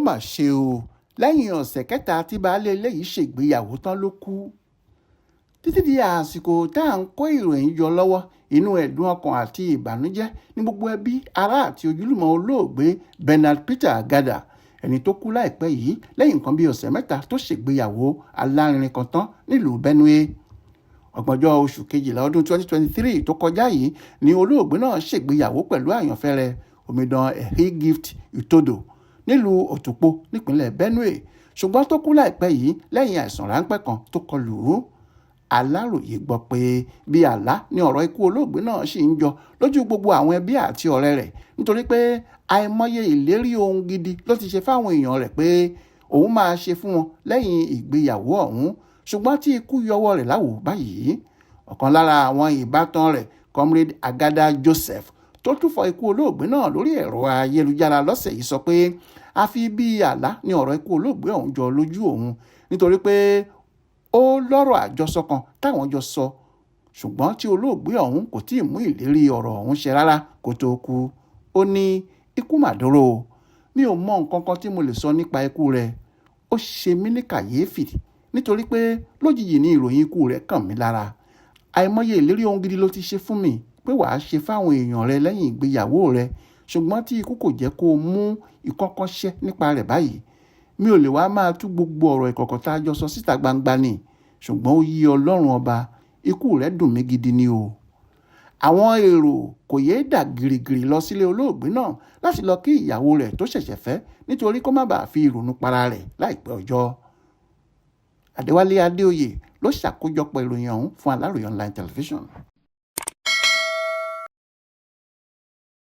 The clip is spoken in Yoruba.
mà ṣe o, lẹ́yìn ọ̀sẹ̀ kẹta tí baálé ilé yìí ṣègbéyàwó tán ló kú. Títí di àsìkò tá à ń kó ìròyìn yọ lọ́wọ́, inú ẹ̀dùn ọkàn àti ìbànújẹ́ ní gbogbo ẹbí ará àti ojúlùmọ̀ olóògbé Bernard Peter Gada, ẹni tó kú láìpẹ́ yìí lẹ́yìn nǹkan bíi ọ̀sẹ̀ mẹ́ta tó ṣègbéyàwó alárinrin kan tán nílùú Benue. Ọgbọ̀njọ́ oṣù kejìlá ọdún 2023 tó kọjá yìí ni olóògbé náà ṣègbéyàwó pẹ̀lú àyànfẹ́ rẹ̀ omidan Ehi Gift Utodo nílùú Òtùpó nípínlẹ̀ Benue, ṣùgbọ́n tó kú láìpẹ́ yìí lẹ́yìn àìsàn ráńpẹ́ kan tó kọlù ú. Aláròyé gbọ́ pé bí àlá ni ọ̀rọ̀ ikú olóògbé náà ṣì ń jọ lójú gbogbo àwọn ẹbí àti ọ̀rẹ́ rẹ̀, nítorí pé àìmọye ìlérí ohun gidi ló ti ṣe fáwọn èèyàn rẹ̀ pé òun máa ṣe fún wọn lẹ́yìn ìgbéyàwó ọ̀hún, ṣùgbọ́n tí ikú yọwọ́ rẹ̀ láwò báyìí. Ọ̀kan lára àwọn ìbátan rẹ̀, Comrade Agada Joseph, tó túfọ̀ ikú olóògbé náà lórí ẹ̀rọ ayélujára lọ́sẹ̀ yìí sọ pé àfi bí àlá ni ọ̀rọ̀ ikú olóògbé ọ̀hún jọ lójú òun, nítorí pé ó lọ́rọ̀ àjọsọ kan táwọn jọ sọ, ṣùgbọ́n tí olóògbé ọ̀hún kò tíì mú ìlérí ọ̀rọ̀ ọ̀hún ṣe rárá kó tó kú. Ó ní ikú màdúró, mi ò mọ nǹkan kan tí mo lè sọ nípa ikú rẹ̀. Ó ṣe mí ní kàyéfì nítorí pé lójijì ni ìròyìn ikú rẹ̀ kàn mí lára. Àìmọye ìlérí ohun gidi ló ti ṣe fún mi pé wàá ṣe fáwọn èèyàn rẹ lẹ́yìn ìgbéyàwó rẹ, ṣùgbọ́n tí ikú kò jẹ́ kó mú ìkọ́kọ́ ṣẹ́ nípa rẹ̀ báyìí. Mi ò lè wá máa tú gbogbo ọ̀rọ̀ ìkọ̀kọ̀ tá a jọ sọ síta gbangba ni, ṣùgbọ́n ó yí Ọlọ́run ọba, ikú rẹ̀ dùn mí gidi ni o. Àwọn èrò kò yéé dà gìrìgìrì lọ sílé olóògbé náà láti lọ kí ìyàwó rẹ̀ tó ṣẹ̀ṣẹ̀ fẹ́ nítorí kó má bàa fi ìrònú para rẹ̀ láìpẹ́ ọjọ́. Adéwálé Adéoyè ló ṣàkójọpọ̀ ìròyìn ọ̀hún fún Aláròyé Online Television.